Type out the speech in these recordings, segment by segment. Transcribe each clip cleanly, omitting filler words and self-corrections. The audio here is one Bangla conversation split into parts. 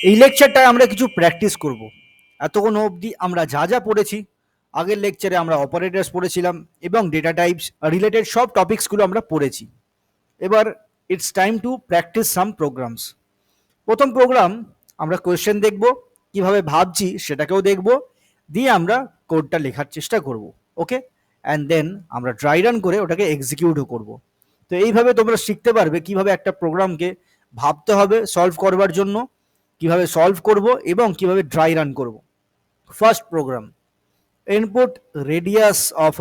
এই লেকচারটায় আমরা কিছু প্র্যাকটিস করব। এতক্ষণ অবধি আমরা যা যা পড়েছি, আগের লেকচারে আমরা অপারেটরস পড়েছিলাম এবং ডেটা টাইপস রিলেটেড সব টপিকসগুলো আমরা পড়েছি। এবার it's time to practice some programs. প্রথম প্রোগ্রাম আমরা কোয়েশ্চেন দেখব, কিভাবে ভাবছি সেটাকেও দেখব, দিয়ে আমরা কোডটা লেখার চেষ্টা করব। ওকে, অ্যান্ড দেন আমরা ড্রাই রান করে ওটাকে এক্সিকিউটও করব। তো এইভাবে তোমরা শিখতে পারবে কিভাবে একটা প্রোগ্রামকে ভাবতে হবে সলভ করবার জন্য, কিভাবে সলভ করব এবং কিভাবে ড্রাই রান করব। First program, input radius of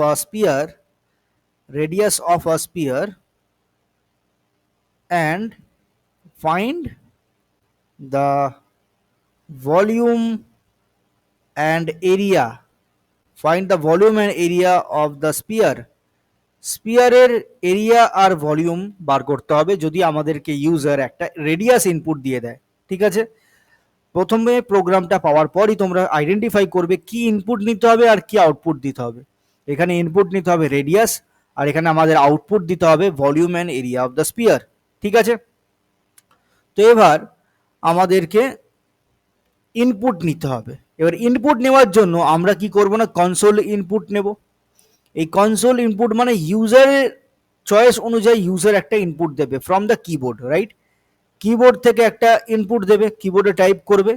a sphere and find the volume and area of the sphere. স্পিয়ারের এরিয়া আর ভলিউম বার করতে হবে যদি আমাদেরকে ইউজার একটা রেডিয়াস ইনপুট দিয়ে দেয়। ঠিক আছে, প্রথমে প্রোগ্রামটা পাওয়ার পরই তোমরা আইডেন্টিফাই করবে কি ইনপুট নিতে হবে আর কি আউটপুট দিতে হবে। এখানে ইনপুট নিতে হবে রেডিয়াস, আর এখানে আমাদের আউটপুট দিতে হবে volume and area of the spear. ঠিক আছে, তো এবার আমাদেরকে ইনপুট নিতে হবে। এবার ইনপুট নেওয়ার জন্য আমরা কি করব না, কনসোল ইনপুট নেব। এই কনসোল ইনপুট মানে ইউজারের চয়েস অনুযায়ী ইউজার একটা ইনপুট দেবে from the keyboard, right? Keyboard থেকে একটা ইনপুট দেবে, কিবোর্ডে টাইপ করবে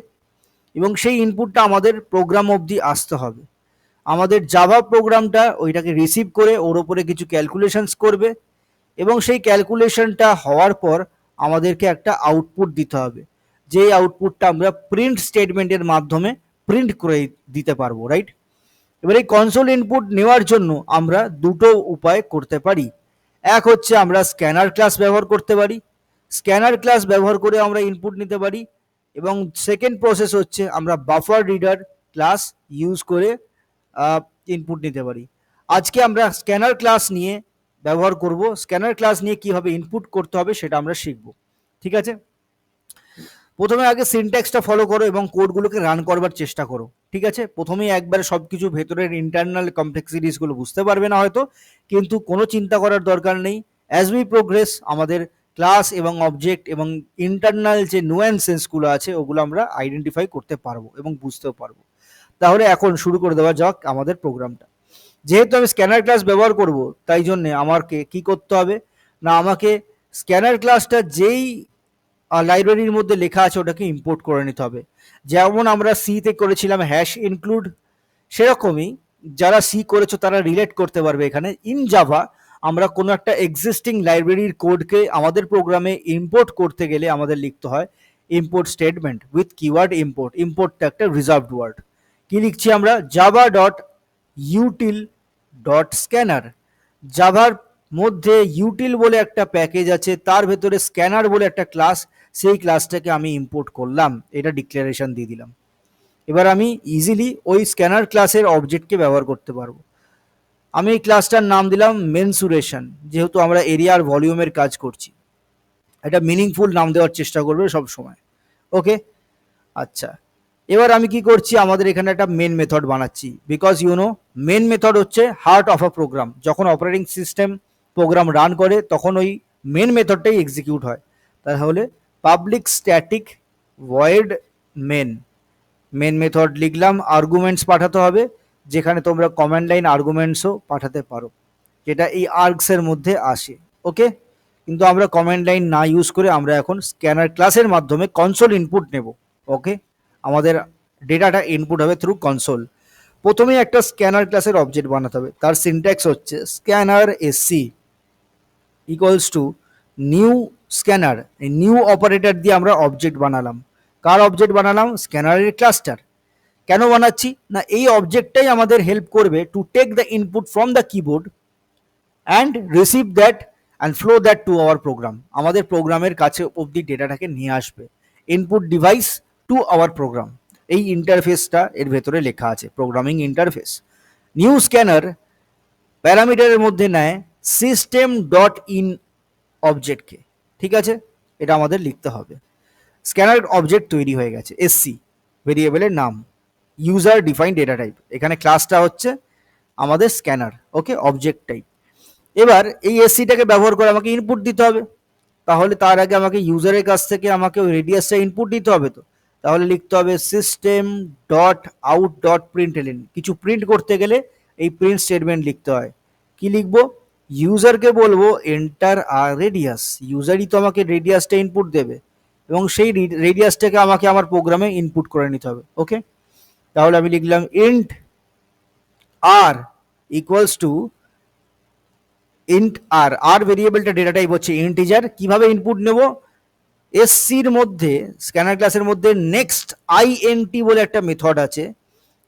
এবং সেই ইনপুটটা আমাদের প্রোগ্রাম অবধি আসতে হবে। আমাদের জাভা প্রোগ্রামটা ওইটাকে রিসিভ করে ওর উপরে কিছু ক্যালকুলেশনস করবে এবং সেই ক্যালকুলেশনটা হওয়ার পর আমাদেরকে একটা আউটপুট দিতে হবে, যেই আউটপুটটা আমরা প্রিন্ট স্টেটমেন্টের মাধ্যমে প্রিন্ট করে দিতে পারবো, রাইট? এবার এই কনসোল ইনপুট নেওয়ার জন্য আমরা দুটো উপায় করতে পারি। এক হচ্ছে আমরা স্ক্যানার ক্লাস ব্যবহার করতে পারি, স্ক্যানার ক্লাস ব্যবহার করে আমরা ইনপুট নিতে পারি, এবং সেকেন্ড প্রসেস হচ্ছে আমরা বাফার রিডার ক্লাস ইউজ করে ইনপুট নিতে পারি। আজকে আমরা স্ক্যানার ক্লাস নিয়ে ব্যবহার করব, স্ক্যানার ক্লাস নিয়ে কিভাবে ইনপুট করতে হবে সেটা আমরা শিখব। ঠিক আছে, প্রথমে আগে সিনট্যাক্সটা ফলো করো এবং কোডগুলোকে রান করবার চেষ্টা করো। ঠিক আছে, প্রথমেই একবারে সব কিছু ভেতরের ইন্টারনাল কমপ্লেক্সিটিসগুলো বুঝতে পারবে না হয়তো, কিন্তু কোনো চিন্তা করার দরকার নেই। অ্যাজ উই প্রোগ্রেস আমাদের ক্লাস এবং অবজেক্ট এবং ইন্টারনাল যে নুয়েন্সেসগুলো আছে ওগুলো আমরা আইডেন্টিফাই করতে পারবো এবং বুঝতেও পারবো। তাহলে এখন শুরু করে দেওয়া যাক আমাদের প্রোগ্রামটা। যেহেতু আমি স্ক্যানার ক্লাস ব্যবহার করব, তাই জন্যে আমাকে কি করতে হবে না, আমাকে স্ক্যানার ক্লাসটা যেই লাইব্রেরির মধ্যে লেখা আছে ওটাকে ইম্পোর্ট করে নিতে হবে। যেমন আমরা সিতে করেছিলাম হ্যাশ ইনক্লুড, সেরকমই যারা সি করেছো তারা রিলেট করতে পারবে। এখানে ইন জাভা আমরা কোনো একটা এক্সিস্টিং লাইব্রেরির কোডকে আমাদের প্রোগ্রামে ইম্পোর্ট করতে গেলে আমাদের লিখতে হয় import statement with keyword import. ইম্পোর্টটা একটা রিজার্ভড ওয়ার্ড। কি লিখছি আমরা, Java dot util dot scanner. জাভার মধ্যে ইউটিল বলে একটা প্যাকেজ আছে, তার ভেতরে স্ক্যানার বলে একটা ক্লাস, সেই ক্লাসটাকে আমি ইম্পোর্ট করলাম, এটা ডিক্লারেশন দিয়ে দিলাম। এবার আমি ইজিলি ওই স্ক্যানার ক্লাসের অবজেক্টকে ব্যবহার করতে পারবো। আমি এই ক্লাসটার নাম দিলাম মেনসুরেশন, যেহেতু আমরা এরিয়া আর ভলিউমের কাজ করছি। এটা মিনিংফুল নাম দেওয়ার চেষ্টা করবে সব সময়। ওকে, আচ্ছা, এবার আমি কি করছি, আমাদের এখানে একটা মেন মেথড বানাচ্ছি, বিকজ মেন মেথড হচ্ছে হার্ট অফ আ প্রোগ্রাম। যখন অপারেটিং সিস্টেম প্রোগ্রাম রান করে তখন ওই মেন মেথডটাই এক্সিকিউট হয়। তাহলে public static void main, main method লিখলাম, আর্গুমেন্টস পাঠাতে হবে, যেখানে তোমরা কমান্ড লাইন আর্গুমেন্টসও পাঠাতে পারো, যেটা এই আর্গসের মধ্যে আসে। ওকে, কিন্তু আমরা কমান্ড লাইন না ইউজ করে আমরা এখন স্ক্যানার ক্লাসের মাধ্যমে কনসোল ইনপুট নেব। ওকে, আমাদের ডেটাটা ইনপুট হবে থ্রু কনসোল। প্রথমেই একটা স্ক্যানার ক্লাসের অবজেক্ট বানাতে হবে, তার সিনট্যাক্স হচ্ছে scanner SC equals to new scanner. এই নিউ অপারেটর দিয়ে আমরা অবজেক্ট বানালাম। কার অবজেক্ট বানালাম, স্ক্যানারের ক্লাসটার। কেন বানাচ্ছি না, এই অবজেক্টটাই আমাদের হেল্প করবে to take the input from the keyboard and receive that and flow that to our program. আমাদের প্রোগ্রামের কাছে অবধি ডেটাটাকে নিয়ে আসবে, input device to our program. এই ইন্টারফেসটা এর ভেতরে লেখা আছে, প্রোগ্রামিং ইন্টারফেস। নিউ স্ক্যানার প্যারামিটারের মধ্যে নেয় সিস্টেম ডট ইন অবজেক্টকে। ঠিক আছে, এটা আমাদের লিখতে হবে। স্ক্যানার অবজেক্ট তৈরি হয়ে গেছে, এসসি ভেরিয়েবলের নাম, ইউজার ডিফাইন ডেটা টাইপ। এখানে ক্লাসটা হচ্ছে আমাদের স্ক্যানার। ওকে, অবজেক্ট টাইপ। এবার এই এসসিটাকে ব্যবহার করে আমাকে ইনপুট দিতে হবে, তাহলে তার আগে আমাকে ইউজারের কাছ থেকে আমাকে ওই রেডিয়াসটা ইনপুট দিতে হবে। তো তাহলে লিখতে হবে সিস্টেম ডট আউট ডট প্রিন্টএলএন। কিছু প্রিন্ট করতে গেলে এই প্রিন্ট স্টেটমেন্ট লিখতে হয়। কি লিখবো? ইউজারকে বলবো এন্টার আর রেডিয়াস। ইউজারই তো আমাকে রেডিয়াসটা ইনপুট দেবে এবং সেই রেডিয়াসটাকে আমাকে আমার প্রোগ্রামে ইনপুট করে নিতে হবে। ওকে, তাহলে আমি লিখলাম int r equals to int r. R ভেরিয়েবলটা ডেটা টাইপ হচ্ছে ইন্টিজার। কিভাবে ইনপুট নেব? এসসির মধ্যে, স্ক্যানার ক্লাসের মধ্যে নেক্সট আইএনটি বলে একটা মেথড আছে,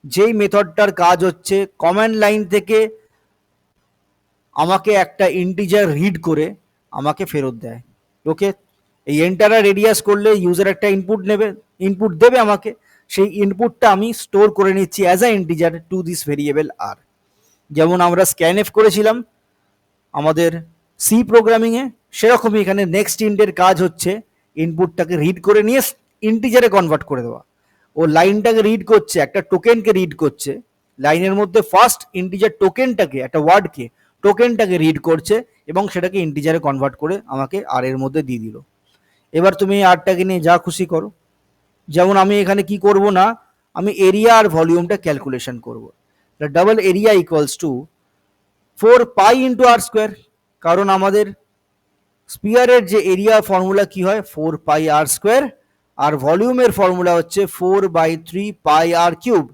যেই মেথডটার কাজ হচ্ছে কমান্ড লাইন থেকে আমাকে একটা ইন্টিজার রিড করে আমাকে ফেরত দেয়। ওকে, এই এন্টার আর রেডিয়াস করলে ইউজার একটা ইনপুট দেবে আমাকে, সেই ইনপুটটা আমি স্টোর করে নিচ্ছি as a integer to this variable r. যেমন আমরা স্ক্যানএফ করেছিলাম আমাদের সি প্রোগ্রামিংয়ে, সেরকমই এখানে নেক্সট ইন্টের কাজ হচ্ছে ইনপুটটাকে রিড করে নিয়ে ইন্টিজারে কনভার্ট করে দেওয়া। ও লাইনটাকে রিড করছে, একটা টোকেনকে রিড করছে, লাইনের মধ্যে ফার্স্ট ইন্টিজার টোকেনটাকে, একটা ওয়ার্ডকে, টোকেনটাকে রিড করছে এবং সেটাকে ইন্টিজারে কনভার্ট করে আমাকে আর এর মধ্যে দিয়ে দিল। এবার তুমি আরটাকে নিয়ে যা খুশি করো। যেমন আমি এখানে কি করব না, আমি এরিয়া আর ভলিউমটা ক্যালকুলেশন করব। Double area equals to 4 pi into r square, কারণ আমাদের স্পিয়ারের যে এরিয়া ফর্মুলা কি হয় 4 পাই আর স্কোয়ার, আর ভলিউমের ফর্মুলা হচ্ছে 4/3 পাই আর কিউব।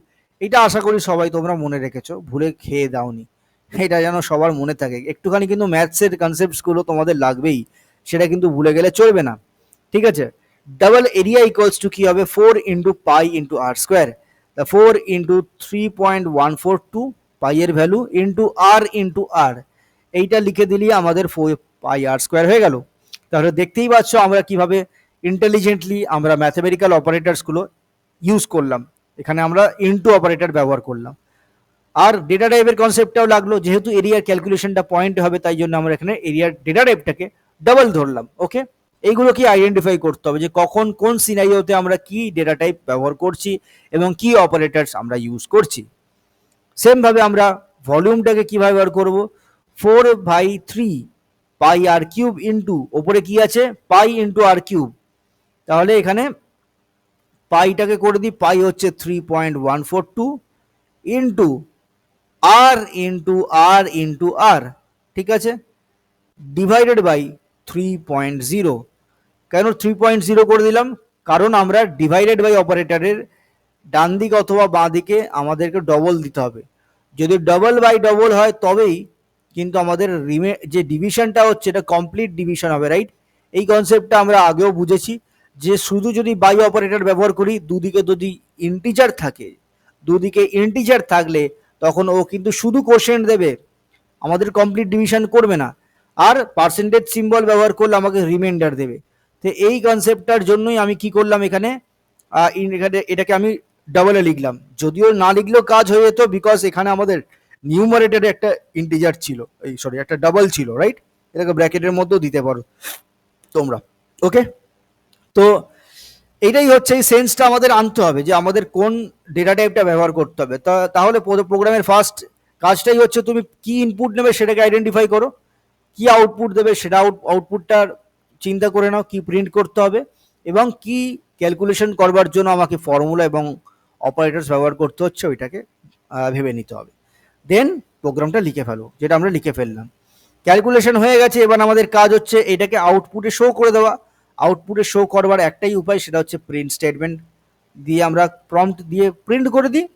এটা আশা করি সবাই তোমরা মনে রেখেছো, ভুলে খেয়ে দাওনি। এটা যেন সবার মনে থাকে। একটুখানি কিন্তু ম্যাথসের কনসেপ্টসগুলো তোমাদের লাগবেই, সেটা কিন্তু ভুলে গেলে চলবে না। ঠিক আছে, ডাবল এরিয়া ইকুয়ালস টু কি হবে 4 ইন্টু পাই ইন্টু আর স্কোয়ার। 4 ইন্টু 3.142 পাই এর ভ্যালু ইন্টু আর, এইটা লিখে দিলে আমাদের 4 পাই আর স্কোয়ার হয়ে গেল। তাহলে দেখতেই পাচ্ছ আমরা কিভাবে ইন্টেলিজেন্টলি আমরা ম্যাথমেটিক্যাল অপারেটরসগুলো ইউজ করলাম। এখানে আমরা ইনটু অপারেটর ব্যবহার করলাম। আর ডেটা টাইপের কনসেপ্টটাও লাগলো, যেহেতু এরিয়ার ক্যালকুলেশনটা পয়েন্ট হবে তাই জন্য আমরা এখানে এরিয়ার ডেটা টাইপটাকে ডাবল ধরলাম। ওকে, এইগুলো কি আইডেন্টিফাই করতে হবে যে কখন কোন সিনারিওতে আমরা কি ডেটা টাইপ ব্যবহার করছি এবং কি অপারেটরস আমরা ইউজ করছি। সেম ভাবে আমরা ভলিউমটাকে কিভাবে ব্যবহার করব, 4/3 পাই আর কিউব ইন্টু ওপরে কি আছে পাই ইন্টু আর কিউব। তাহলে এখানে পাইটাকে করে দিই, পাই হচ্ছে 3.142 ইন্টু আর ইন্টু আর ইন্টু আর, ঠিক আছে, ডিভাইডেড বাই 3.0। কেন 3.0 করে দিলাম? কারণ আমরা ডিভাইডেড বাই অপারেটরের ডান দিক অথবা বাঁ দিকে আমাদেরকে ডবল দিতে হবে। যদি ডবল বাই ডবল হয় তবেই কিন্তু আমাদের যে ডিভিশনটা হচ্ছে এটা কমপ্লিট ডিভিশন হবে, রাইট? এই কনসেপ্টটা আমরা আগেও বুঝেছি যে শুধু যদি বাই অপারেটর ব্যবহার করি, দুদিকে যদি ইন্টিজার থাকে, দুদিকে ইন্টিজার থাকলে তখন ও কিন্তু শুধু কোশেন্ট দেবে, আমাদের কমপ্লিট ডিভিশন করবে না। আর পার্সেন্টেজ সিম্বল ব্যবহার করলে আমাকে রিমাইন্ডার দেবে। তো এই কনসেপ্টটার জন্যই আমি কি করলাম এখানে এটাকে আমি ডাবলে লিখলাম। যদিও না লিখলেও কাজ হয়ে যেত, বিকজ এখানে আমাদের নিউমারেটরে একটা ইন্টিজার ছিল, একটা ডাবল ছিল, রাইট? এটাকে ব্র্যাকেটের মধ্যেও দিতে পারো তোমরা। ওকে, তো এটাই হচ্ছে এই সেন্সটা আমাদের আনতে হবে যে আমাদের কোন ডেটা টাইপটা ব্যবহার করতে হবে। তাহলে প্রোগ্রামের ফার্স্ট কাজটাই হচ্ছে তুমি কি ইনপুট নেবে সেটাকে আইডেন্টিফাই করো, কি আউটপুট দেবে সেটা আউটপুটটার চিন্তা করে নাও, কি প্রিন্ট করতে হবে এবং কি ক্যালকুলেশন করবার জন্য আমাকে ফর্মুলা এবং অপারেটরস ব্যবহার করতে হচ্ছে ওইটাকে ভেবে নিতে হবে। দেন প্রোগ্রামটা লিখে ফেলো, যেটা আমরা লিখে ফেললাম। ক্যালকুলেশন হয়ে গেছে, এবার আমাদের কাজ হচ্ছে এটাকে আউটপুটে শো করে দেওয়া। আউটপুটে শো করবার একটাই উপায়, সেটা হচ্ছে প্রিন্ট স্টেটমেন্ট দিয়ে আমরা প্রম্পট দিয়ে প্রিন্ট করে দিই।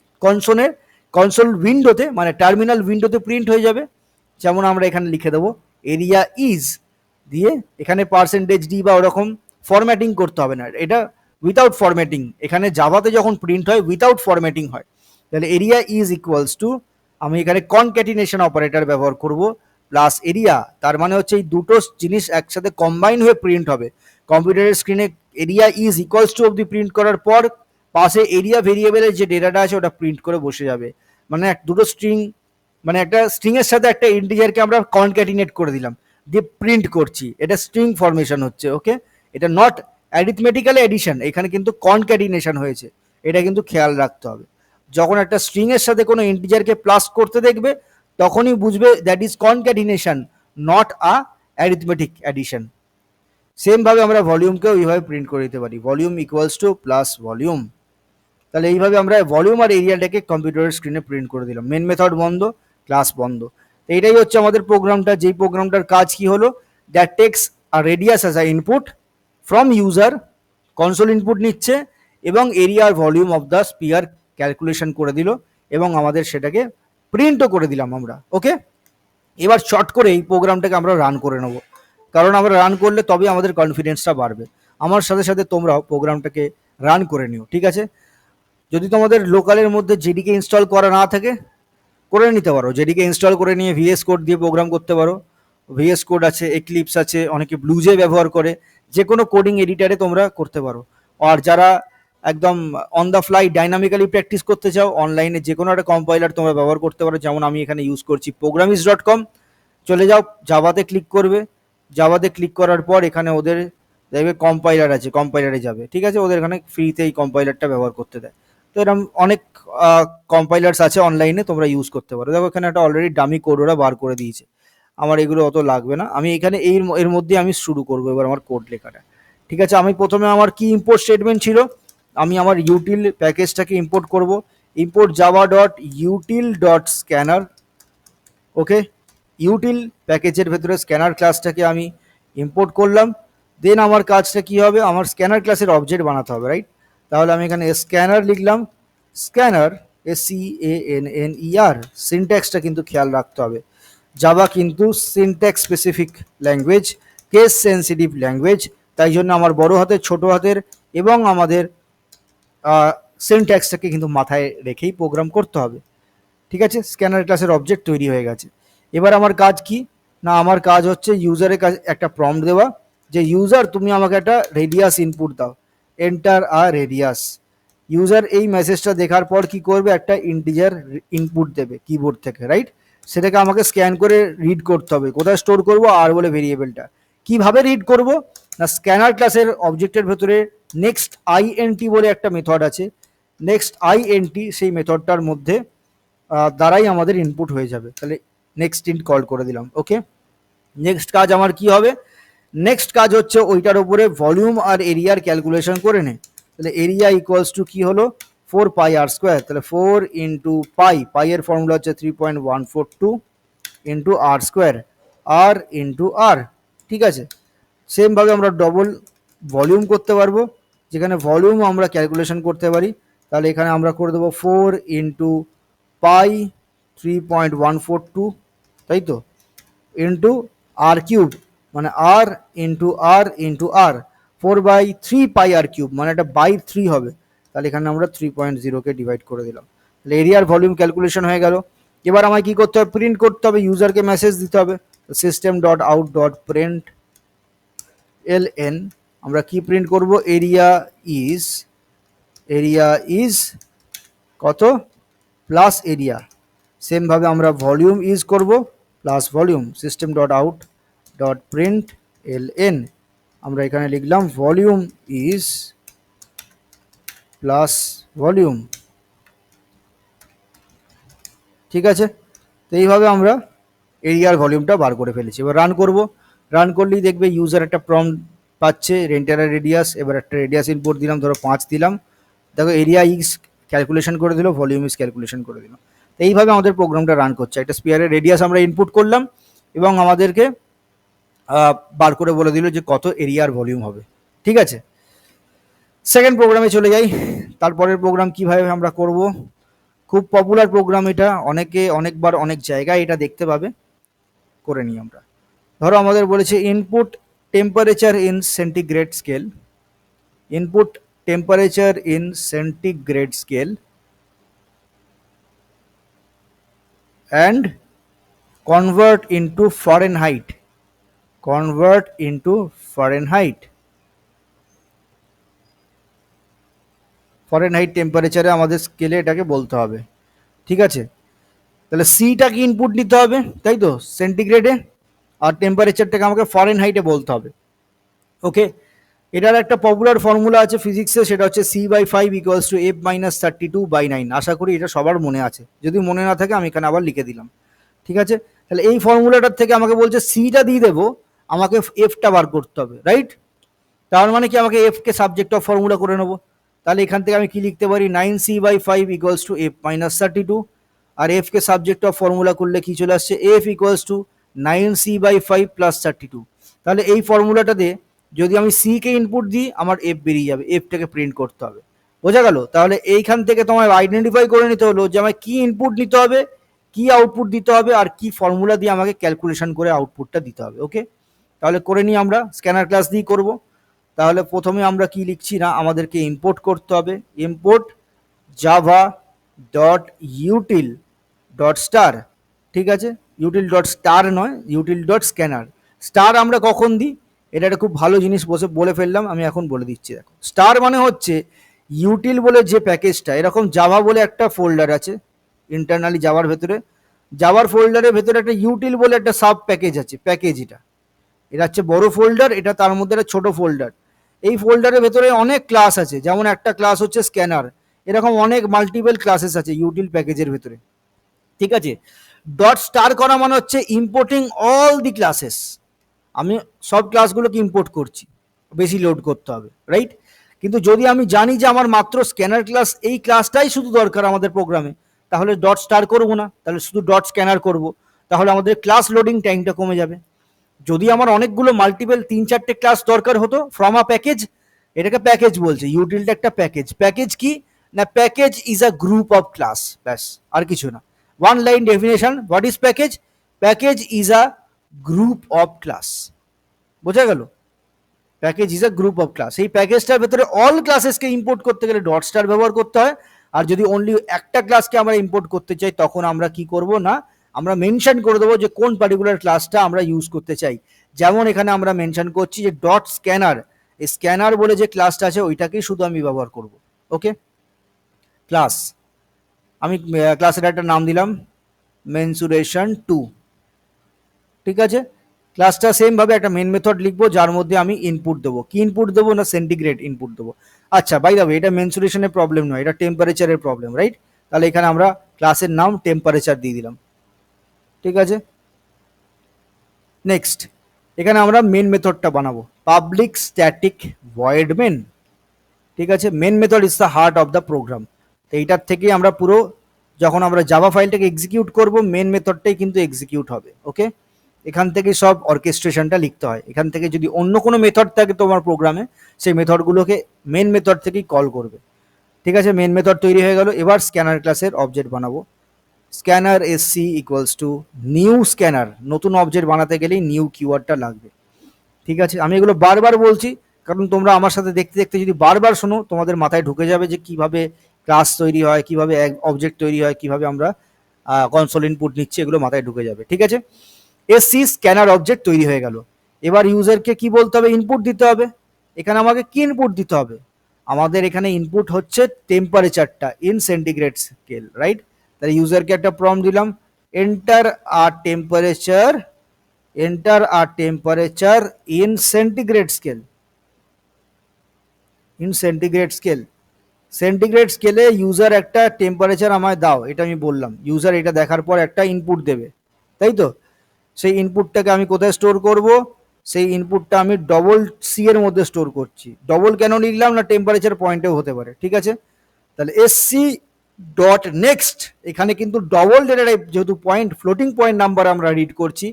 কনসোল উইন্ডোতে, মানে টার্মিনাল উইন্ডোতে প্রিন্ট হয়ে যাবে। যেমন আমরা এখানে লিখে দেবো এরিয়া ইজ দিয়ে, এখানে %d বা ওরকম ফরম্যাটিং করতে হবে না, এটা উইথাউট ফরম্যাটিং। এখানে জাভাতে যখন প্রিন্ট হয় উইথাউট ফরম্যাটিং হয়। তাহলে এরিয়া ইজ ইকুয়ালস টু, আমি এখানে কনক্যাটিনেশন অপারেটর ব্যবহার করব, প্লাস এরিয়া, তার মানে হচ্ছে এই দুটো জিনিস একসাথে কম্বাইন হয়ে প্রিন্ট হবে। কম্পিউটারের স্ক্রিনে এরিয়া ইজ ইকুয়ালস টু অবধি প্রিন্ট করার পর পাশে এরিয়া ভেরিয়েবলের যে ডেটাটা আছে ওটা প্রিন্ট করে বসে যাবে। মানে দুটো স্ট্রিং, মানে একটা স্ট্রিং এর সাথে একটা ইন্টিজারকে আমরা কনক্যাটিনেট করে দিলাম, দিয়ে প্রিন্ট করছি, এটা স্ট্রিং ফরমেশন হচ্ছে। ওকে, এটা নট অ্যারিথমেটিক্যাল এডিশন, এখানে কিন্তু কনক্যাটিনেশন হয়েছে, এটা কিন্তু খেয়াল রাখতে হবে। যখন একটা স্ট্রিং এর সাথে কোনো ইন্টিজারকে প্লাস করতে দেখবে তখনই বুঝবে that is concatenation, not a arithmetic addition. Same ভাবে আমরা ভলিউমকেও এইভাবে প্রিন্ট করে দিতে পারি, volume equals to plus volume. তাহলে এইভাবে আমরা ভলিউম আর এরিয়াটাকে কম্পিউটারের স্ক্রিনে প্রিন্ট করে দিলাম, মেন মেথড বন্ধ, ক্লাস বন্ধ। তো এইটাই হচ্ছে আমাদের প্রোগ্রামটা, যেই প্রোগ্রামটার কাজ কি হলো, that takes a radius as a input from user, console input নিচ্ছে এবং এরিয়া আর volume of the sphere calculation করে দিল এবং আমাদের সেটাকে প্রিন্টও করে দিলাম আমরা। ওকে, এবার শর্ট করে এই প্রোগ্রামটাকে আমরা রান করে নেব, কারণ আমরা রান করলে তবে আমাদের কনফিডেন্সটা বাড়বে। আমার সাথে সাথে তোমরাও প্রোগ্রামটাকে রান করে নিও, ঠিক আছে? যদি তোমাদের লোকালের মধ্যে জেডিকে ইনস্টল করা না থাকে, করে নিতে পারো, জেডিকে ইনস্টল করে নিয়ে ভিএস কোড দিয়ে প্রোগ্রাম করতে পারো। ভিএস কোড আছে, এক্লিপস আছে, অনেকে ব্লুজে ব্যবহার করে, যে কোনো কোডিং এডিটারে তোমরা করতে পারো। আর যারা একদম on the fly dynamically practice করতে চাও, অনলাইনে যে কোনো একটা কম্পাইলার তোমরা ব্যবহার করতে পারো, যেমন আমি এখানে ইউজ করছি programmist.com। চলে যাও, জাভাতে ক্লিক করবে, জাভাতে ক্লিক করার পর এখানে ওদের দেখবে কম্পাইলার আছে, কম্পাইলারে যাবে, ঠিক আছে? ওদের এখানে ফ্রিতে এই কম্পাইলারটা ব্যবহার করতে দেয়। তো এরকম অনেক কম্পাইলার্স আছে অনলাইনে, তোমরা ইউজ করতে পারো। দেখো এখানে একটা অলরেডি ডামি কোড ওরা বার করে দিয়েছে, আমার এগুলো অত লাগবে না। আমি এখানে এর মধ্যে আমি শুরু করবো এবার আমার কোড লেখাটা, ঠিক আছে? আমি প্রথমে আমার কি ইম্পোর্ট স্টেটমেন্ট ছিল, আমি আমার ইউটিল প্যাকেজটাকে ইম্পোর্ট করব, import Java dot util dot scanner. Okay, util প্যাকেজের ভেতরে স্ক্যানার ক্লাসটাকে আমি ইম্পোর্ট করলাম। দেন আমার কাজটা কি হবে, আমার স্ক্যানার ক্লাসের অবজেক্ট বানাতে হবে, রাইট? তাহলে আমি এখানে স্ক্যানার লিখলাম, স্ক্যানার SCANNER। সিনট্যাক্সটা কিন্তু খেয়াল রাখতে হবে, জাভা কিন্তু syntax specific language, case sensitive language, তাই জন্য আমার বড় হাতের, ছোট হাতের এবং আমাদের সিনট্যাক্সটাকে কিন্তু মাথায় রেখেই প্রোগ্রাম করতে হবে, ঠিক আছে? স্ক্যানার ক্লাসের অবজেক্ট তৈরি হয়ে গেছে। এবার আমার কাজ কি, না আমার কাজ হচ্ছে ইউজারের কাছে একটা প্রম্পট দেওয়া, যে ইউজার তুমি আমাকে একটা রেডিয়াস ইনপুট দাও, এন্টার আ রেডিয়াস। ইউজার এই মেসেজটা দেখার পর কি করবে, একটা ইন্টিজার ইনপুট দেবে কিবোর্ড থেকে, রাইট? সেটাকে আমাকে স্ক্যান করে রিড করতে হবে। কোথায় স্টোর করব, আর বলে ভেরিয়েবলটা। কিভাবে রিড করব, না স্ক্যানার ক্লাসের অবজেক্টের ভেতরে নেক্সট INT বলে একটা মেথড আছে, নেক্সট INT সেই মেথডটার মধ্যে দ্বারাই আমাদের ইনপুট হয়ে যাবে। তাহলে নেক্সট ইন্ট কল করে দিলাম। ওকে, নেক্সট কাজ আমার কি হবে, নেক্সট কাজ হচ্ছে ওইটার উপরে ভলিউম আর এরিয়ার ক্যালকুলেশন করে নে। তাহলে এরিয়া ইকুয়ালস টু কি হলো, 4πr²। তাহলে 4 ইন্টু পাই এর ফর্মুলা হচ্ছে 3.142 ইন্টু r², আর ইন্টু আর, ঠিক আছে? সেমভাবে আমরা ডবল ভলিউম করতে পারবো, যেখানে ভলিউম আমরা ক্যালকুলেশন করতে পারি। তাহলে এখানে আমরা করে দেবো 4 ইন্টু পাই 3.142, তাই তো, ইন্টু আর কিউব, মানে আর ইন্টু আর ইন্টু আর, 4/3πr³ মানে এটা বাই 3 হবে। তাহলে এখানে আমরা 3.0কে ডিভাইড করে দিলাম। তাহলে এরিয়ার ভলিউম ক্যালকুলেশন হয়ে গেল। এবার আমায় কি করতে হবে, প্রিন্ট করতে হবে, ইউজারকে মেসেজ দিতে হবে। System dot out dot print ln, আমরা কি প্রিন্ট করব, এরিয়া ইজ কত, প্লাস এরিয়া। সেমভাবে আমরা ভলিউম ইজ করব, plus volume, system dot out dot print ln, আমরা এখানে লিখলাম ভলিউম ইজ প্লাস ভলিউম, ঠিক আছে? তো এইভাবে আমরা এরিয়ার ভলিউমটা বার করে ফেলেছি। এবার রান করব, রান করলেই দেখবে ইউজার একটা প্রম্পট পাচ্ছে, এন্টার রেডিয়াস। এবার একটা রেডিয়াস ইনপুট দিলাম, ধরো 5 দিলাম, দেখো এরিয়া ইজ ক্যালকুলেশন করে দিল, ভলিউম ইজ ক্যালকুলেশন করে দিল। তো এইভাবে আমাদের প্রোগ্রামটা রান করছে। একটা স্পিয়ারের রেডিয়াস আমরা ইনপুট করলাম এবং আমাদেরকে বার করে বলে দিল যে কত এরিয়ার ভলিউম হবে, ঠিক আছে? সেকেন্ড প্রোগ্রামে চলে যাই। তারপরের প্রোগ্রাম কিভাবে আমরা করব, খুব পপুলার প্রোগ্রাম এটা, অনেকে অনেকবার অনেক জায়গায় এটা দেখতে পাবে। করে নিই আমরা, ধরো আমাদের বলেছে input temperature in centigrade scale, input temperature in centigrade scale and convert into Fahrenheit, convert into Fahrenheit, Fahrenheit টেম্পারেচারে আমাদের স্কেলে এটাকে বলতে হবে, ঠিক আছে? তাহলে সিটাকে ইনপুট নিতে হবে, তাই তো, সেন্টিগ্রেডে, আর টেম্পারেচারটাকে আমাকে ফরেনহাইটে বলতে হবে। ওকে, এটার একটা পপুলার ফর্মুলা আছে ফিজিক্সে, সেটা হচ্ছে C/5 ইকুয়ালস টু F-32/9। আশা করি এটা সবার মনে আছে, যদি মনে না থাকে আমি এখানে আবার লিখে দিলাম, ঠিক আছে? তাহলে এই ফর্মুলাটার থেকে আমাকে বলছে সিটা দিয়ে দেবো, আমাকে এফটা বার করতে হবে, রাইট? তার মানে কি আমাকে এফ কে সাবজেক্ট অফ ফর্মুলা করে নেবো। তাহলে এখান থেকে আমি কি লিখতে পারি, 9c/5 equals to F minus 32, আর এফ কে সাবজেক্ট অফ ফর্মুলা করলে কি চলে আসছে, F equals to 9c/5 plus 32। তাহলে এই ফর্মুলাটাতে যদি আমি সি কে ইনপুট দিই আমার এফ বেরিয়ে যাবে, এফটাকে প্রিন্ট করতে হবে। বোঝা গেল? তাহলে এইখান থেকে তোমায় আইডেন্টিফাই করে নিতে হলো যে আমায় কি ইনপুট নিতে হবে, কি আউটপুট দিতে হবে, আর কি ফর্মুলা দিয়ে আমাকে ক্যালকুলেশন করে আউটপুটটা দিতে হবে। ওকে, তাহলে করে নিই, আমরা স্ক্যানার ক্লাস দিয়েই করবো। তাহলে প্রথমে আমরা কি লিখছি না, আমাদেরকে ইম্পোর্ট করতে হবে, import Java dot util dot star. ঠিক আছে, ইউটিল ডট স্টার নয়, ইউটিল ডট স্ক্যানার। স্টার আমরা কখন দিই, এটা একটা খুব ভালো জিনিস বলে ফেললাম, আমি এখন বলে দিচ্ছি। দেখো, স্টার মানে হচ্ছে ইউটিল বলে যে প্যাকেজটা, এরকম জাভা বলে একটা ফোল্ডার আছে ইন্টারনালি জাভার ভেতরে, জাভার ফোল্ডারের ভেতরে একটা ইউটিল বলে একটা সাব প্যাকেজ আছে, প্যাকেজ এটা হচ্ছে বড় ফোল্ডার, এটা তার মধ্যে একটা ছোট ফোল্ডার। এই ফোল্ডারের ভেতরে অনেক ক্লাস আছে, যেমন একটা ক্লাস হচ্ছে স্ক্যানার, এরকম অনেক মাল্টিপল ক্লাসেস আছে ইউটিল প্যাকেজের ভেতরে। ঠিক আছে, ডট স্টার করা মানে হচ্ছে ইম্পোর্টিং অল দি ক্লাসেস, আমি সব ক্লাসগুলোকে ইম্পোর্ট করছি, বেশি লোড করতে হবে, রাইট? কিন্তু যদি আমি জানি যে আমার মাত্র স্ক্যানার ক্লাস, এই ক্লাসটাই শুধু দরকার আমাদের প্রোগ্রামে, তাহলে ডট স্টার করবো না, তাহলে শুধু ডট স্ক্যানার করব, তাহলে আমাদের ক্লাস লোডিং টাইমটা কমে যাবে। যদি আমার অনেকগুলো মাল্টিপল 3-4টে ক্লাস দরকার হতো ফ্রম আ প্যাকেজ, এটাকে প্যাকেজ বলছে, ইউটিলটা একটা প্যাকেজ। প্যাকেজ কি না, package is a group of class, ব্যাস, আর কিছু না। One line definition, what is package? Package is a group of class. বোঝা গেল? Package is a group of class. এই প্যাকেজটার ভেতরে অল ক্লাসেসকে ইম্পোর্ট করতে গেলে ডট স্টার ব্যবহার করতে হয়, আর যদি অনলি একটা ক্লাসকে আমরা ইম্পোর্ট করতে চাই তখন আমরা কি করব না, আমরা মেনশন করে দেবো যে কোন পার্টিকুলার ক্লাসটা আমরা ইউজ করতে চাই। যেমন এখানে আমরা মেনশন করছি যে ডট স্ক্যানার, এই স্ক্যানার বলে যে ক্লাসটা আছে ওইটাকেই শুধু আমি ব্যবহার করব। ওকে, ক্লাস, আমি ক্লাসের একটা নাম দিলাম মেনসুরেশন 2। ঠিক আছে, ক্লাসটা সেম ভাবে একটা মেন মেথড লিখবো যার মধ্যে আমি ইনপুট দেবো। কি ইনপুট দেবো না, সেন্টিগ্রেড ইনপুট দেবো। আচ্ছা, বাই দ্য ওয়ে, এটা মেনসুরেশনের প্রবলেম নয়, এটা টেম্পারেচারের প্রবলেম, রাইট? তাহলে এখানে আমরা ক্লাসের নাম টেম্পারেচার দিয়ে দিলাম। ঠিক আছে, নেক্সট, এখানে আমরা মেন মেথডটা বানাবো, পাবলিক স্ট্যাটিক ভয়েড মেন। ঠিক আছে, main method is the heart of the program. তো এইটার থেকেই আমরা পুরো, যখন আমরা জাভা ফাইলটাকে এক্সিকিউট করব, মেন মেথডটাই কিন্তু এক্সিকিউট হবে। ওকে, এখান থেকে সব অর্কেস্ট্রেশনটা লিখতে হয়। এখান থেকে যদি অন্য কোনো মেথড থাকে তোমার প্রোগ্রামে, সেই মেথডগুলোকে মেন মেথড থেকেই কল করবে। ঠিক আছে, মেন মেথড তৈরি হয়ে গেল। এবার স্ক্যানার ক্লাসের অবজেক্ট বানাবো। Scanner SC equals to new scanner, নতুন অবজেক্ট বানাতে গেলেই নিউ কিওয়ার্ডটা লাগবে। ঠিক আছে, আমি এগুলো বারবার বলছি কারণ তোমরা আমার সাথে দেখতে দেখতে যদি বারবার শোনো তোমাদের মাথায় ঢুকে যাবে যে কিভাবে ক্লাস তৈরি হয়, কিভাবে অবজেক্ট তৈরি হয়, কিভাবে আমরা কনসোল ইনপুট নিচ্ছি, এগুলো মাথায় ঢুকে যাবে। ঠিক আছে, এসসি স্ক্যানার অবজেক্ট তৈরি হয়ে গেল। এবার ইউজারকে কি বলতে হবে, ইনপুট দিতে হবে। এখানে আমাকে কি ইনপুট দিতে হবে, আমাদের এখানে ইনপুট হচ্ছে টেম্পারেচারটা ইন সেন্টিগ্রেড স্কেল, রাইট? তাহলে ইউজারকে একটা প্রম্পট দিলাম, enter r temperature, enter r temperature in centigrade scale, in centigrade scale. Centigrade স্কেলে ইউজার একটা টেম্পারেচার আমায় দাও, এটা আমি বললাম। ইউজার এটা দেখার পর একটা ইনপুট দেবে, তাই তো? সেই ইনপুটটাকে আমি কোথায় স্টোর করব, সেই ইনপুটটা আমি ডবল সি এর মধ্যে স্টোর করছি। ডবল কেন লিখলাম না, টেম্পারেচার পয়েন্টেও হতে পারে। ঠিক আছে, তাহলে এসসি ডট নেক্সট, এখানে কিন্তু ডবল ডেটা টাইপ, যেহেতু পয়েন্ট ফ্লোটিং পয়েন্ট নাম্বার আমরা রিড করছি,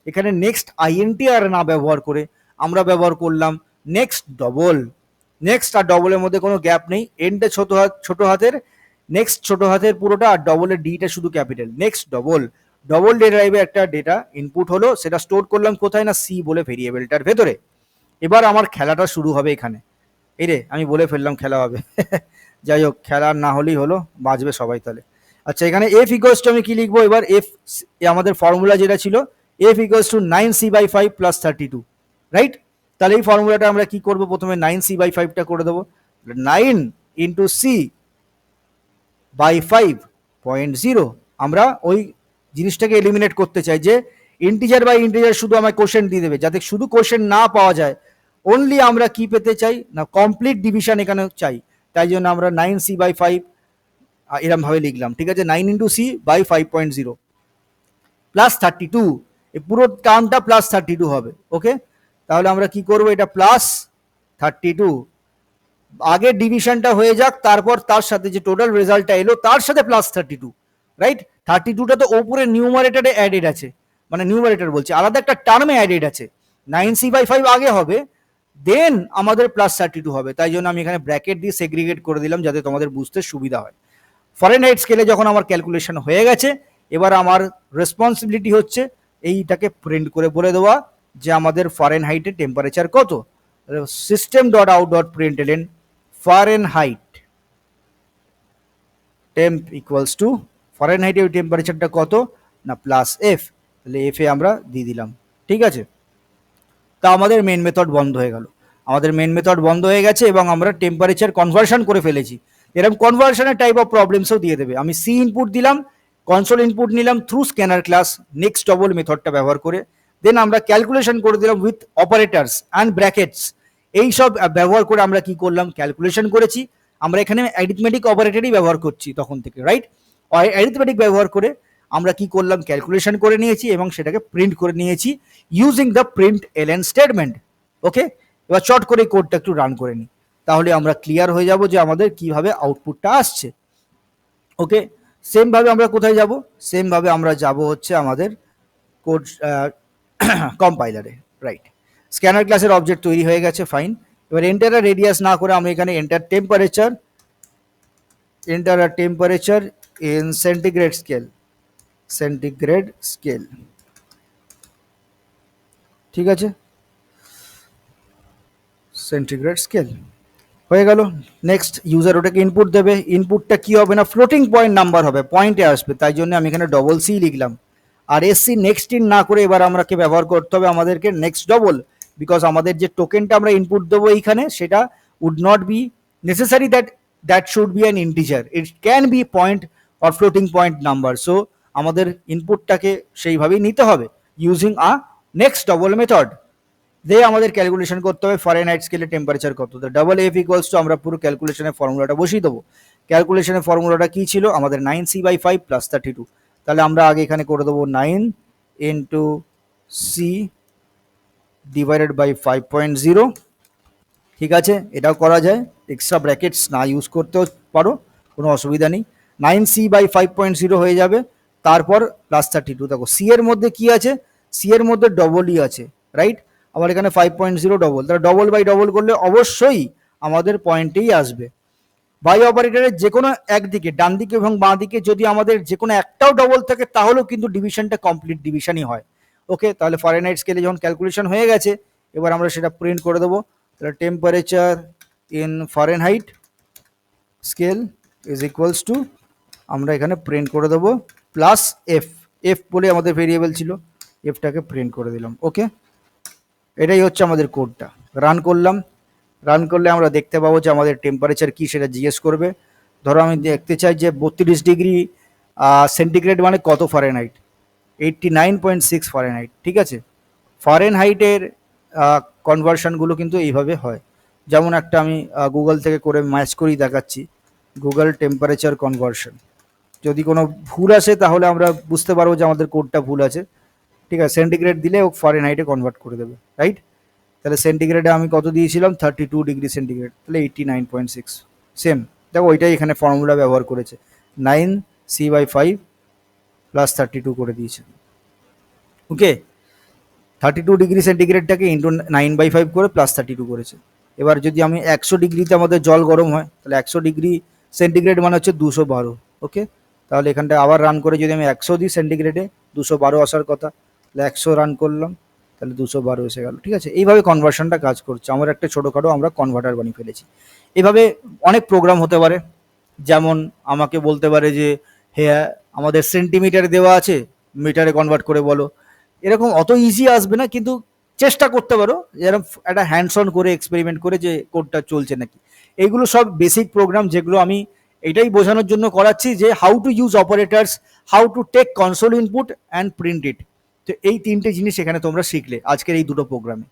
এখানে নেক্সট আইএনটি আর না ব্যবহার করে আমরা ব্যবহার করলাম নেক্সট ডবল। নেক্সট আর ডবলের মধ্যে কোনো গ্যাপ নেই, এনটা ছোট হাতের, নেক্সট ছোট হাতের পুরোটা, আর ডবলের ডিটা শুধু capital. Next double, double data টাইপে একটা ডেটা ইনপুট হলো, সেটা স্টোর করলাম কোথায় না, সি বলে ভেরিয়েবলটার ভেতরে। এবার আমার খেলাটা শুরু হবে এখানে। এই রে, আমি বলে ফেললাম খেলা হবে যাই হোক, খেলা না হলেই হলো, বাঁচবে সবাই তাহলে। আচ্ছা, এখানে এফ ইকুয়ালস টু আমি কি লিখবো এবার, এফ আমাদের ফর্মুলা যেটা ছিল, F equals to 9c/5 plus 32, right? তাহলে এই ফর্মুলাটা আমরা কি করব, প্রথমে 9c/5টা করে দেবো, 9 ইন্টু সি বাই 5.0। আমরা ওই জিনিসটাকে এলিমিনেট করতে চাই যে ইন্টিজার বাই ইন্টিজার শুধু আমায় কোশ্চেন দিয়ে দেবে, যাতে শুধু কোশ্চেন না পাওয়া যায়, অনলি আমরা কি পেতে চাই না, কমপ্লিট ডিভিশন এখানে চাই। তাই জন্য আমরা 9c/5 এরম ভাবে লিখলাম। ঠিক আছে, 9 ইন্টু সি বাই 5.0 প্লাস 32, এই পুরো টার্মটা প্লাস 32 হবে। ওকে, তাহলে আমরা কি করব, এটা প্লাস 32, আগের ডিভিশনটা হয়ে যাক, তারপর তার সাথে যে টোটাল রেজাল্টটা এলো তার সাথে +32, রাইট? 32টা তো ওপরে নিউমারেটরে অ্যাডেড আছে, মানে নিউমারেটর বলছি, আলাদা একটা টার্মে অ্যাডেড আছে। 9c/5 আগে হবে, দেন আমাদের +32 হবে। তাই জন্য আমি এখানে ব্র্যাকেট দিয়ে সেগ্রিগেট করে দিলাম যাতে তোমাদের বুঝতে সুবিধা হয়। ফরেনহাইট স্কেলে যখন আমার ক্যালকুলেশন হয়ে গেছে, এবার আমার রেসপন্সিবিলিটি হচ্ছে এইটাকে প্রিন্ট করে বলে দেওয়া যে আমাদের ফরেনহাইটের টেম্পারেচার কত। System dot out dot println Fahrenheit temp equals to, ফরেনহাইটে ওই টেম্পারেচারটা কত না +f, তাহলে এফ এ আমরা দিয়ে দিলাম। ঠিক আছে, তা আমাদের মেন মেথড বন্ধ হয়ে গেল। আমাদের মেন মেথড বন্ধ হয়ে গেছে এবং আমরা টেম্পারেচার কনভার্সন করে ফেলেছি। এরকম কনভার্সনের টাইপ অফ প্রবলেমসও দিয়ে দেবে। আমি সি ইনপুট দিলাম, কনসোল ইনপুট নিলাম through scanner class next double মেথডটা ব্যবহার করে, দেন আমরা ক্যালকুলেশন করে দিলাম উইথ অপারেটার্স অ্যান্ড ব্র্যাকেটস। এই সব ব্যবহার করে আমরা কি করলাম, ক্যালকুলেশন করেছি। আমরা এখানে অ্যারিথমেটিক অপারেটরই ব্যবহার করছি তখন থেকে, রাইট? অ্যারিথমেটিক ব্যবহার করে আমরা কি করলাম, ক্যালকুলেশন করে নিয়েছি এবং সেটাকে প্রিন্ট করে নিয়েছি using the println statement. Okay, এবার চট করে কোডটা একটু রান করে নিই, তাহলে আমরা ক্লিয়ার হয়ে যাব যে আমাদের কিভাবে আউটপুটটা আসছে। ওকে, সেম ভাবে আমরা কোথায় যাব, সেম ভাবে আমরা যাব হচ্ছে আমাদের কোড কম্পাইলারে, রাইট? স্ক্যানার ক্লাসের অবজেক্ট তৈরি হয়ে গেছে, ফাইন। এবার এন্টার আর রেডিয়াস না করে আমরা এখানে enter temperature in centigrade scale, ঠিক আছে, সেন্টিগ্রেড স্কেল হয়ে গেল। নেক্সট ইউজার ওটাকে ইনপুট দেবে। ইনপুটটা কি হবে না, ফ্লোটিং পয়েন্ট নাম্বার হবে, পয়েন্টে আসবে, তাই জন্য আমি এখানে ডবল সি লিখলাম। আর এসসি নেক্সট ইন না করে এবার আমাকে ব্যবহার করতে হবে আমাদেরকে নেক্সট ডবল, বিকজ আমাদের যে টোকেনটা আমরা ইনপুট দেবো এইখানে সেটা would not be necessary that should be an integer, it can be point or floating point number. So আমাদের ইনপুটটাকে সেইভাবেই নিতে হবে using a next double method. দিয়ে আমাদের ক্যালকুলেশন করতে হবে ফরেনহাইট স্কেলে টেম্পারেচার কত, তো ডবল এফ ইকুয়ালস টু, আমরা পুরো ক্যালকুলেশনের ফর্মুলাটা বসিয়ে দেবো। ক্যালকুলেশনের ফর্মুলাটা কি ছিল আমাদের, 9c/5 +32। তাহলে আমরা আগে এখানে করে দেবো 9 ইন্টু সি ডিভাইডেড বাই 5.0, ঠিক আছে, এটাও করা যায়, এক্সট্রা ব্র্যাকেটস না ইউজ করতেও পারো, কোনো অসুবিধা নেই। 9c/5.0 হয়ে যাবে, তারপর +32। দেখো সি এর মধ্যে কি আছে, সি এর মধ্যে ডবলই আছে, রাইট? আবার এখানে 5.0 ডবল, তাহলে ডবল বাই ডবল করলে অবশ্যই আমাদের পয়েন্টেই আসবে। বাই অপারেটরের যে কোনো একদিকে, ডান দিকে এবং বাঁ দিকে যদি আমাদের যে কোনো একটাও ডবল থাকে তাহলেও কিন্তু ডিভিশনটা কমপ্লিট ডিভিশনই হয়। ওকে, তাহলে ফরেনহাইট স্কেলে যখন ক্যালকুলেশন হয়ে গেছে, এবার আমরা সেটা প্রিন্ট করে দেবো। তাহলে temperature in Fahrenheit scale is equals to, আমরা এখানে প্রিন্ট করে দেবো +f, এফ বলে আমাদের ভেরিয়েবল ছিল, এফটাকে প্রিন্ট করে দিলাম। ওকে, এটাই হচ্ছে আমাদের কোডটা। রান করলাম, রান করলে আমরা দেখতে পাবো যে আমাদের টেম্পারেচার কি সেটা জিজ্ঞেস করবে। ধরো আমি দেখতে চাই যে 32 ডিগ্রি সেন্টিগ্রেড মানে কত ফরেনহাইট, 89.6 ফরেনহাইট, ঠিক আছে। ফরেনহাইটের কনভার্সনগুলো কিন্তু এইভাবে হয়, যেমন একটা আমি গুগল থেকে করে ম্যাচ করেই দেখাচ্ছি, গুগল টেম্পারেচার কনভার্সন। যদি কোনো ভুল আসে তাহলে আমরা বুঝতে পারবো যে আমাদের কোডটা ভুল আছে, ঠিক আছে। সেন্টিগ্রেড দিলে ও ফরেনহাইটে কনভার্ট করে দেবে, রাইট? তাহলে সেন্টিগ্রেডে আমি কত দিয়েছিলাম 32 ডিগ্রি সেন্টিগ্রেড, তাহলে 89.6, সেম দেখো ওইটাই এখানে ফর্মুলা ব্যবহার করেছে, 9c/5 +32 করে দিয়েছে। ওকে, 32 ডিগ্রি সেন্টিগ্রেডটাকে ইন্টু 9/5 করে +32 করেছে। এবার যদি আমি 100 ডিগ্রিতে আমাদের জল গরম হয়, তাহলে 100 ডিগ্রি সেন্টিগ্রেড মানে হচ্ছে 212। ওকে, তাহলে এখানটা আবার রান করে যদি আমি 100 দিই সেন্টিগ্রেডে, 212 আসার কথা, তাহলে 100 রান করলাম, তাহলে 212 এসে গেল, ঠিক আছে। এইভাবে কনভার্সনটা কাজ করছে, আমার একটা ছোটোখাটো আমরা কনভার্টার বানিয়ে ফেলেছি। এভাবে অনেক প্রোগ্রাম হতে পারে, যেমন আমাকে বলতে পারে যে হ্যাঁ আমাদের সেন্টিমিটারে দেওয়া আছে, মিটারে কনভার্ট করে বলো। এরকম অত ইজি আসবে না, কিন্তু চেষ্টা করতে পারো এরকম একটা হ্যান্ডস অন করে এক্সপেরিমেন্ট করে যে কোডটা চলছে নাকি। এইগুলো সব বেসিক প্রোগ্রাম, যেগুলো আমি এটাই বোঝানোর জন্য করাচ্ছি যে how to use operators, how to take console input and print it. তো এই তিনটে জিনিস এখানে তোমরা শিখলে আজকের এই দুটো প্রোগ্রামে।